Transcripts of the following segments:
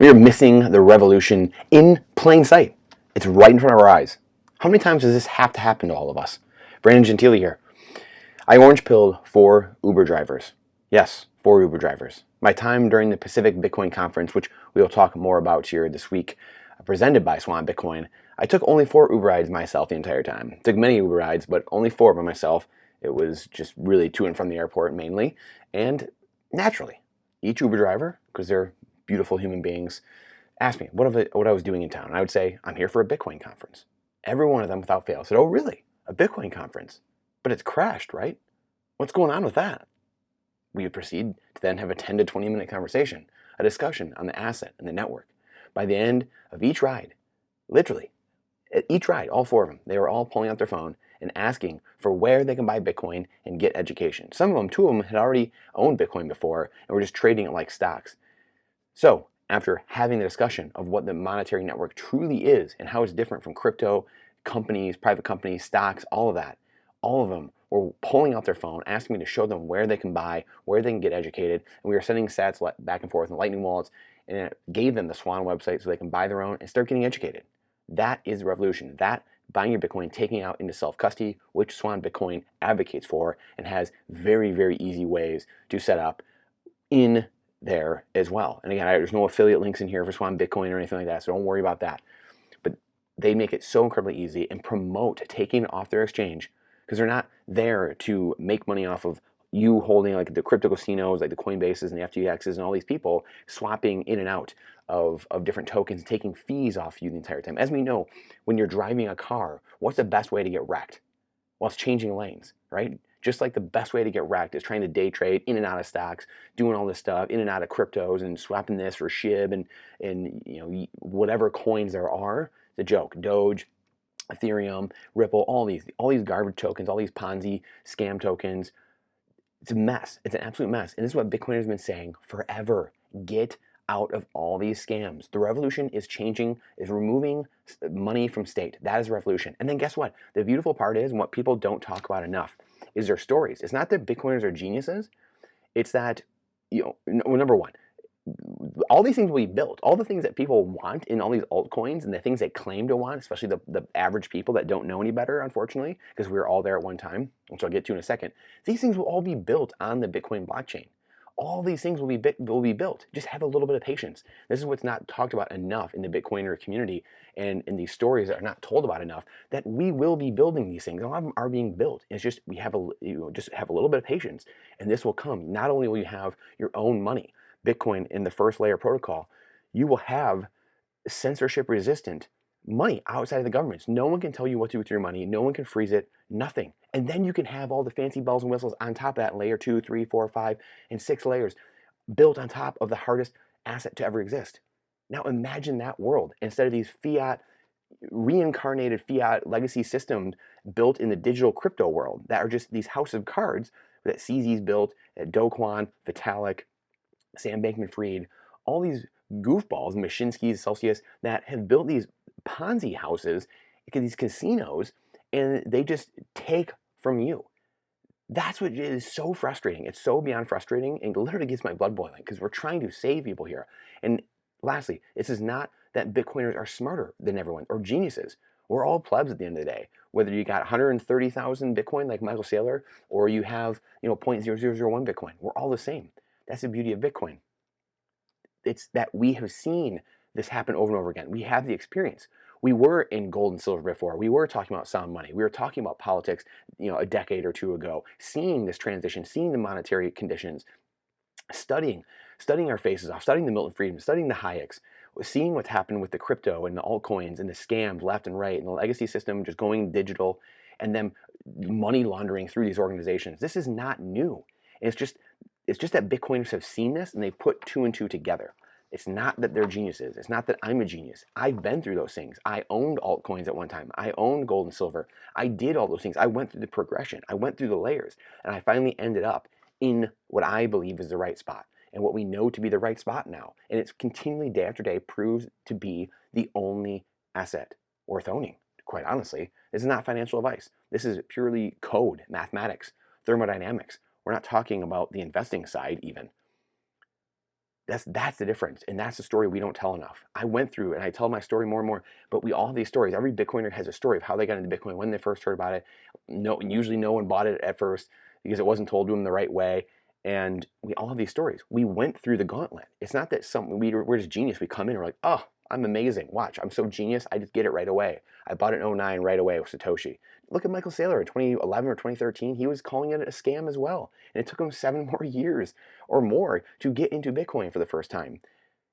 We are missing the revolution in plain sight. It's right in front of our eyes. How many times does this have to happen to all of us? Brandon Gentile here. I orange pilled 4 Uber drivers. Yes, 4 Uber drivers. My time during the Pacific Bitcoin conference, which we will talk more about here this week, presented by Swan Bitcoin, I took only 4 Uber rides myself the entire time. Took many Uber rides, but only 4 by myself. It was just really to and from the airport mainly. And naturally, each Uber driver, because they're beautiful human beings, asked me what I was doing in town. And I would say, I'm here for a Bitcoin conference. Every one of them, without fail, said, oh, really? A Bitcoin conference? But it's crashed, right? What's going on with that? We would proceed to then have a 10 to 20 minute conversation, a discussion on the asset and the network. By the end of each ride, literally, at each ride, all 4 of them, they were all pulling out their phone and asking for where they can buy Bitcoin and get education. Some of them, 2 of them, had already owned Bitcoin before and were just trading it like stocks. So, after having the discussion of what the monetary network truly is and how it's different from crypto, companies, private companies, stocks, all of them were pulling out their phone, asking me to show them where they can buy, where they can get educated, and we were sending sats back and forth in Lightning wallets, and it gave them the Swan website so they can buy their own and start getting educated. That is the revolution. That buying your Bitcoin, taking it out into self-custody, which Swan Bitcoin advocates for and has very, very easy ways to set up in there as well. And again, there's no affiliate links in here for Swan Bitcoin or anything like that, so don't worry about that. But they make it so incredibly easy and promote taking it off their exchange because they're not there to make money off of you holding like the crypto casinos, like the Coinbases and the FTXs and all these people swapping in and out of different tokens, taking fees off you the entire time. As we know, when you're driving a car, what's the best way to get wrecked? Well, it's changing lanes, right? Just like the best way to get wrecked is trying to day trade in and out of stocks, doing all this stuff, in and out of cryptos and swapping this for SHIB and whatever coins there are. It's a joke. Doge, Ethereum, Ripple, all these garbage tokens, all these Ponzi scam tokens. It's a mess. It's an absolute mess. And this is what Bitcoiners have been saying forever. Get out of all these scams. The revolution is changing, is removing money from state. That is revolution. And then guess what? The beautiful part is, and what people don't talk about enough, is their stories. It's not that Bitcoiners are geniuses. It's that, number one, all these things will be built. All the things that people want in all these altcoins and the things they claim to want, especially the average people that don't know any better, unfortunately, because we were all there at one time, which I'll get to in a second. These things will all be built on the Bitcoin blockchain. All these things will be built. Just have a little bit of patience. This is what's not talked about enough in the Bitcoiner community and in these stories that are not told about enough, that we will be building these things. A lot of them are being built. It's just just have a little bit of patience, and this will come. Not only will you have your own money, Bitcoin in the first layer protocol, you will have censorship resistant money outside of the governments. No one can tell you what to do with your money. No one can freeze it. Nothing. And then you can have all the fancy bells and whistles on top of that, layer 2, 3, 4, 5, and 6 layers built on top of the hardest asset to ever exist. Now imagine that world instead of these reincarnated fiat legacy systems built in the digital crypto world that are just these house of cards that CZ's built, at Do Kwon, Vitalik, Sam Bankman-Fried, all these goofballs, Mashinsky's, Celsius, that have built these Ponzi houses, these casinos, and they just take from you. That's what is so frustrating. It's so beyond frustrating and literally gets my blood boiling because we're trying to save people here. And lastly, this is not that Bitcoiners are smarter than everyone or geniuses. We're all plebs at the end of the day. Whether you got 130,000 Bitcoin like Michael Saylor or you have 0.0001 Bitcoin, we're all the same. That's the beauty of Bitcoin. It's that we have seen this happen over and over again. We have the experience. We were in gold and silver before. We were talking about sound money. We were talking about politics, a decade or two ago, seeing this transition, seeing the monetary conditions, studying our faces off, studying the Milton Friedman, studying the Hayeks, seeing what's happened with the crypto and the altcoins and the scams left and right and the legacy system just going digital and then money laundering through these organizations. This is not new. It's just that Bitcoiners have seen this and they put 2 and 2 together. It's not that they're geniuses. It's not that I'm a genius. I've been through those things. I owned altcoins at one time. I owned gold and silver. I did all those things. I went through the progression. I went through the layers. And I finally ended up in what I believe is the right spot and what we know to be the right spot now. And it's continually, day after day, proves to be the only asset worth owning, quite honestly. This is not financial advice. This is purely code, mathematics, thermodynamics. We're not talking about the investing side even. That's the difference, and that's the story we don't tell enough. I went through and I tell my story more and more, but we all have these stories. Every Bitcoiner has a story of how they got into Bitcoin, when they first heard about it. No, usually no one bought it at first because it wasn't told to them the right way. And we all have these stories. We went through the gauntlet. It's not that we're just genius. We come in and we're like, oh, I'm amazing. Watch, I'm so genius. I just get it right away. I bought it in '09 right away with Satoshi. Look at Michael Saylor in 2011 or 2013. He was calling it a scam as well. And it took him 7 more years or more to get into Bitcoin for the first time.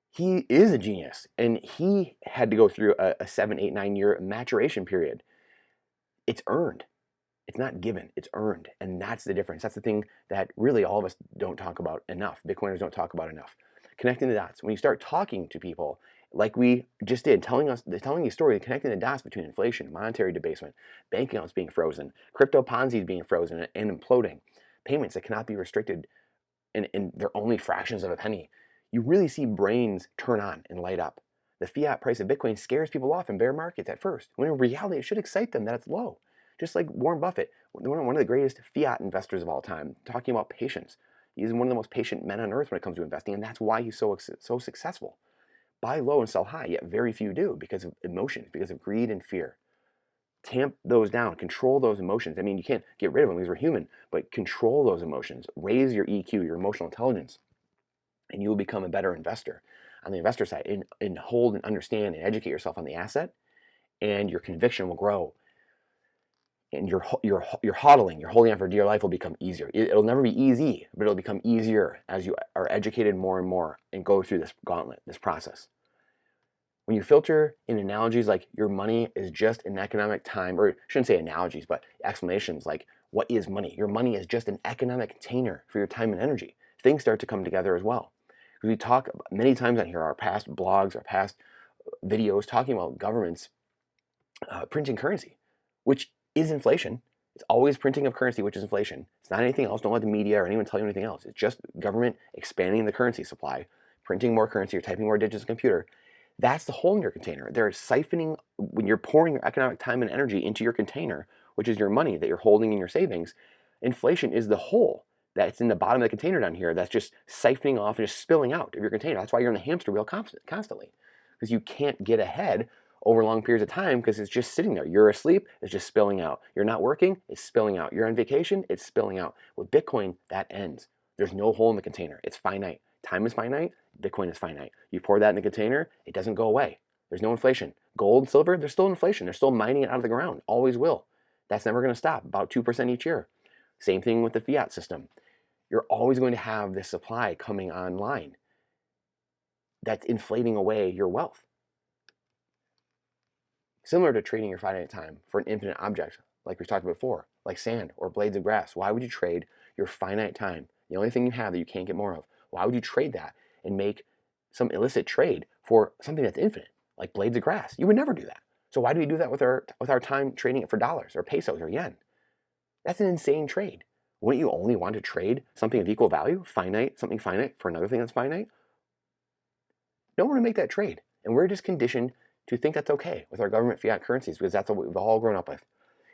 He is a genius, and he had to go through a 7, 8, 9 year maturation period. It's earned. It's not given, it's earned. And that's the difference. That's the thing that really all of us don't talk about enough. Bitcoiners don't talk about enough. Connecting the dots. When you start talking to people like we just did, telling you a story, connecting the dots between inflation, monetary debasement, bank accounts being frozen, crypto Ponzi's being frozen and imploding, payments that cannot be restricted, and they're only fractions of a penny. You really see brains turn on and light up. The fiat price of Bitcoin scares people off in bear markets at first, when in reality it should excite them that it's low. Just like Warren Buffett, one of the greatest fiat investors of all time, talking about patience. He's one of the most patient men on earth when it comes to investing, and that's why he's so successful. Buy low and sell high, yet very few do because of emotions, because of greed and fear. Tamp those down, control those emotions. I mean, you can't get rid of them because we're human, but control those emotions. Raise your EQ, your emotional intelligence, and you will become a better investor. On the investor side, and hold and understand and educate yourself on the asset, and your conviction will grow. And your hodling, your holding on for dear life will become easier. It'll never be easy, but it'll become easier as you are educated more and more and go through this gauntlet, this process. When you filter in analogies like your money is just an economic time, or I shouldn't say analogies, but explanations like what is money? Your money is just an economic container for your time and energy. Things start to come together as well. Because we talk many times on here, our past blogs, our past videos talking about governments printing currency, which is inflation. It's always printing of currency, which is inflation. It's not anything else. Don't let the media or anyone tell you anything else. It's just government expanding the currency supply, printing more currency, or typing more digits in a computer. That's the hole in your container. They're siphoning, when you're pouring your economic time and energy into your container, which is your money that you're holding in your savings. Inflation is the hole that's in the bottom of the container down here that's just siphoning off and just spilling out of your container. That's why you're in the hamster wheel constantly, because you can't get ahead over long periods of time because it's just sitting there. You're asleep, it's just spilling out. You're not working, it's spilling out. You're on vacation, it's spilling out. With Bitcoin, that ends. There's no hole in the container. It's finite. Time is finite, Bitcoin is finite. You pour that in the container, it doesn't go away. There's no inflation. Gold, silver, there's still inflation. They're still mining it out of the ground. Always will. That's never going to stop, about 2% each year. Same thing with the fiat system. You're always going to have this supply coming online that's inflating away your wealth. Similar to trading your finite time for an infinite object, like we talked about before, like sand or blades of grass. Why would you trade your finite time, the only thing you have that you can't get more of? Why would you trade that and make some illicit trade for something that's infinite, like blades of grass? You would never do that. So why do we do that with our time trading it for dollars or pesos or yen? That's an insane trade. Wouldn't you only want to trade something of equal value, something finite for another thing that's finite? No one would make that trade. And we're just conditioned to think that's okay with our government fiat currencies because that's what we've all grown up with.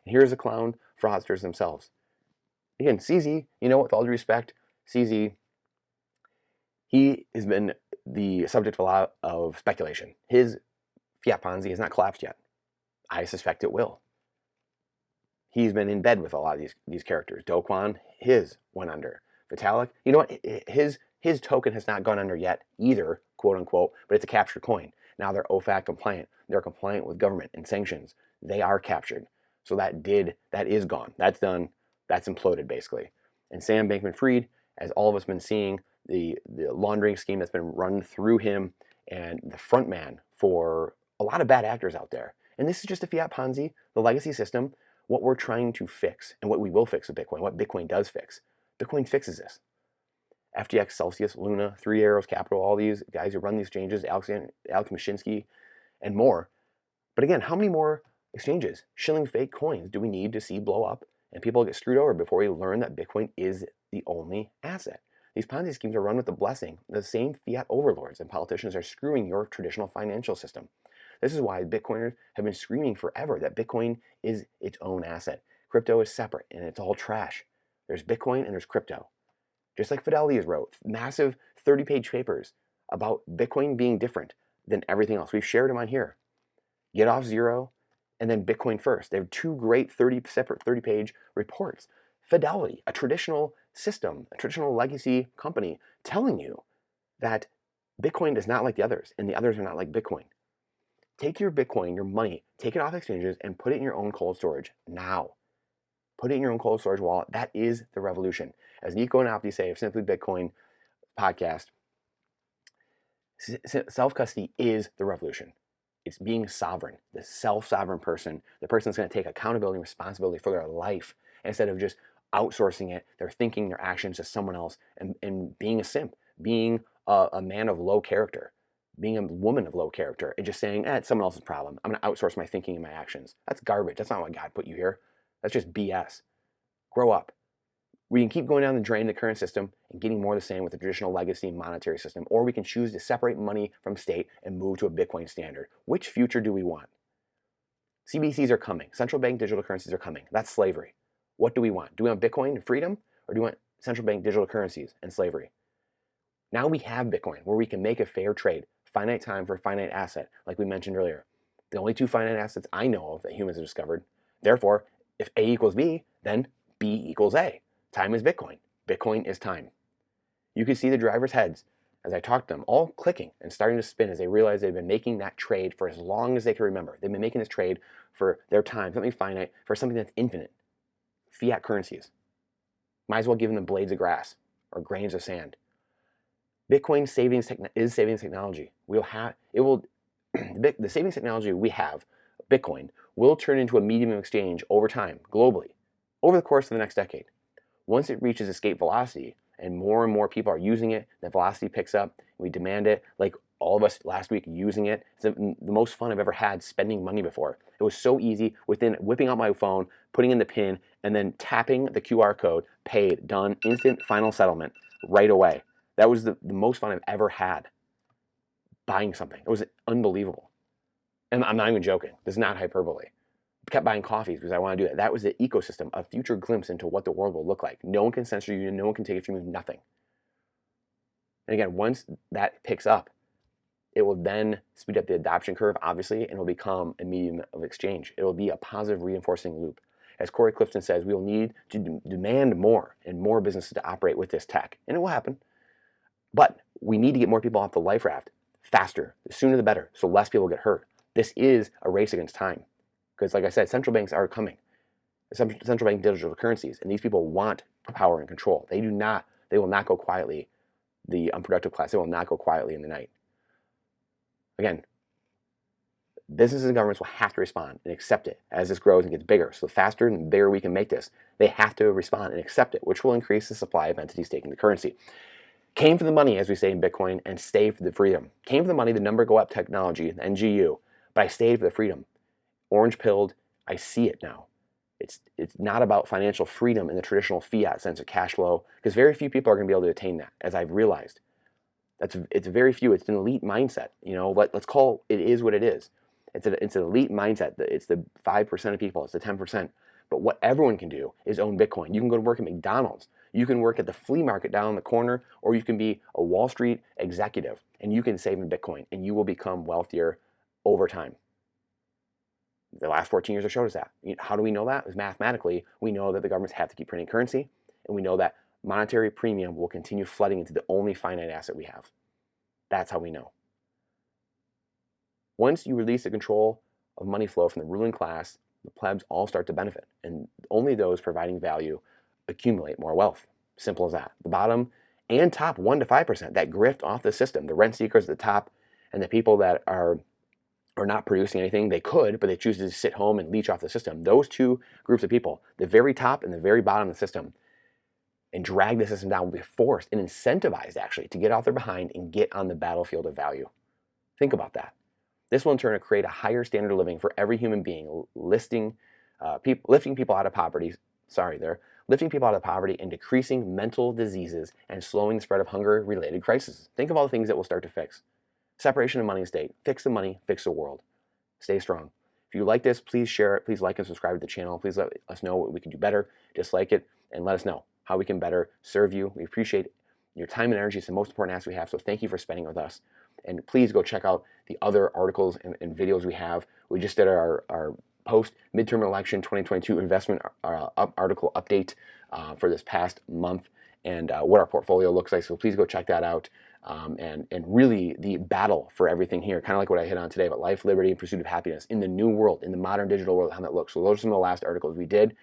And here's the clown fraudsters themselves. Again, CZ, with all due respect, CZ, he has been the subject of a lot of speculation. His fiat Ponzi has not collapsed yet. I suspect it will. He's been in bed with a lot of these characters. Do Kwon, his went under. Vitalik, you know what? His token has not gone under yet either, quote unquote, but it's a captured coin. Now they're OFAC compliant. They're compliant with government and sanctions. They are captured. So that is gone. That's done. That's imploded basically. And Sam Bankman-Fried, as all of us have been seeing, the laundering scheme that's been run through him and the front man for a lot of bad actors out there. And this is just a fiat Ponzi, the legacy system, what we're trying to fix and what we will fix with Bitcoin, what Bitcoin does fix. Bitcoin fixes this. FTX, Celsius, Luna, Three Arrows Capital, all these guys who run these exchanges, Alex Mashinsky, and more. But again, how many more exchanges, shilling fake coins do we need to see blow up and people get screwed over before we learn that Bitcoin is the only asset? These Ponzi schemes are run with the blessing. The same fiat overlords and politicians are screwing your traditional financial system. This is why Bitcoiners have been screaming forever that Bitcoin is its own asset. Crypto is separate and it's all trash. There's Bitcoin and there's crypto. Just like Fidelius wrote, massive 30-page papers about Bitcoin being different than everything else. We've shared them on here. Get Off Zero and then Bitcoin First. They have two great separate 30-page reports. Fidelity, a traditional system, a traditional legacy company telling you that Bitcoin is not like the others and the others are not like Bitcoin. Take your Bitcoin, your money, take it off exchanges and put it in your own cold storage now. Put it in your own cold storage wallet. That is the revolution. As Nico and Opti say of Simply Bitcoin podcast, self-custody is the revolution. It's being sovereign, the self-sovereign person, the person that's going to take accountability and responsibility for their life instead of just outsourcing it, their thinking, their actions to someone else and being a simp, being a man of low character, being a woman of low character, and just saying, it's someone else's problem. I'm going to outsource my thinking and my actions. That's garbage. That's not why God put you here. That's just BS. Grow up. We can keep going down the drain of the current system and getting more of the same with the traditional legacy monetary system, or we can choose to separate money from state and move to a Bitcoin standard. Which future do we want? CBDCs are coming. Central bank digital currencies are coming. That's slavery. What do we want? Do we want Bitcoin and freedom, or do we want central bank digital currencies and slavery? Now we have Bitcoin where we can make a fair trade, finite time for a finite asset, like we mentioned earlier. The only two finite assets I know of that humans have discovered. Therefore, if A equals B, then B equals A. Time is Bitcoin. Bitcoin is time. You can see the drivers' heads as I talked to them, all clicking and starting to spin as they realize they've been making that trade for as long as they can remember. They've been making this trade for their time, something finite, for something that's infinite. Fiat currencies. Might as well give them blades of grass or grains of sand. Bitcoin is savings technology. The savings technology we have, Bitcoin, will turn into a medium of exchange over time, globally, over the course of the next decade. Once it reaches escape velocity and more people are using it, the velocity picks up, we demand it, like all of us last week using it. It's the most fun I've ever had spending money before. It was so easy within whipping out my phone, putting in the PIN, and then tapping the QR code, paid, done, instant final settlement right away. That was the most fun I've ever had buying something. It was unbelievable. And I'm not even joking. This is not hyperbole. Kept buying coffees because I want to do that. That was the ecosystem, a future glimpse into what the world will look like. No one can censor you. No one can take it from you. Nothing. And again, once that picks up, it will then speed up the adoption curve, obviously, and it will become a medium of exchange. It will be a positive reinforcing loop. As Corey Clifton says, we will need to demand more and more businesses to operate with this tech. And it will happen. But we need to get more people off the life raft faster. The sooner the better, so less people get hurt. This is a race against time. Because like I said, central banks are coming. Central bank digital currencies, and these people want power and control. They will not go quietly, the unproductive class, they will not go quietly in the night. Again, businesses and governments will have to respond and accept it as this grows and gets bigger. So the faster and bigger we can make this, they have to respond and accept it, which will increase the supply of entities taking the currency. Came for the money, as we say in Bitcoin, and stay for the freedom. Came for the money, the number go up technology, the NGU, but I stayed for the freedom. Orange pilled, I see it now. It's not about financial freedom in the traditional fiat sense of cash flow, because very few people are going to be able to attain that, as I've realized. It's very few. It's an elite mindset. Let's call it is what it is. It's an elite mindset. It's the 5% of people. It's the 10%. But what everyone can do is own Bitcoin. You can go to work at McDonald's. You can work at the flea market down the corner, or you can be a Wall Street executive, and you can save in Bitcoin, and you will become wealthier over time. The last 14 years have showed us that. How do we know that? Because mathematically, we know that the governments have to keep printing currency, and we know that monetary premium will continue flooding into the only finite asset we have. That's how we know. Once you release the control of money flow from the ruling class, the plebs all start to benefit, and only those providing value accumulate more wealth. Simple as that. The bottom and top 1 to 5% that grift off the system, the rent seekers at the top, and the people that are not producing anything. They could, but they choose to sit home and leech off the system. Those two groups of people, the very top and the very bottom of the system, and drag the system down, will be forced and incentivized actually to get off their behind and get on the battlefield of value. Think about that. This will in turn create a higher standard of living for every human being, lifting people out of poverty. Lifting people out of poverty and decreasing mental diseases and slowing the spread of hunger-related crises. Think of all the things that we'll start to fix. Separation of money and state. Fix the money, fix the world. Stay strong. If you like this, please share it. Please like and subscribe to the channel. Please let us know what we can do better. Dislike it and let us know how we can better serve you. We appreciate Your time and energy is the most important asset we have, so thank you for spending it with us. And please go check out the other articles and videos we have. We just did our post midterm election 2022 investment article update for this past month, and what our portfolio looks like. So please go check that out. And really the battle for everything here, kind of like what I hit on today about life, liberty, and pursuit of happiness in the new world, in the modern digital world, how that looks. So those are some of the last articles we did.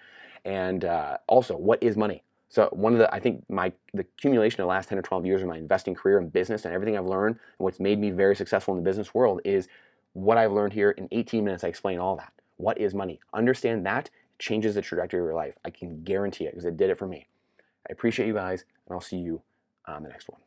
And also, what is money? So one of the, I think the accumulation of the last 10 or 12 years of my investing career and business and everything I've learned and what's made me very successful in the business world is what I've learned here. In 18 minutes, I explain all that. What is money? Understand that changes the trajectory of your life. I can guarantee it because it did it for me. I appreciate you guys, and I'll see you on the next one.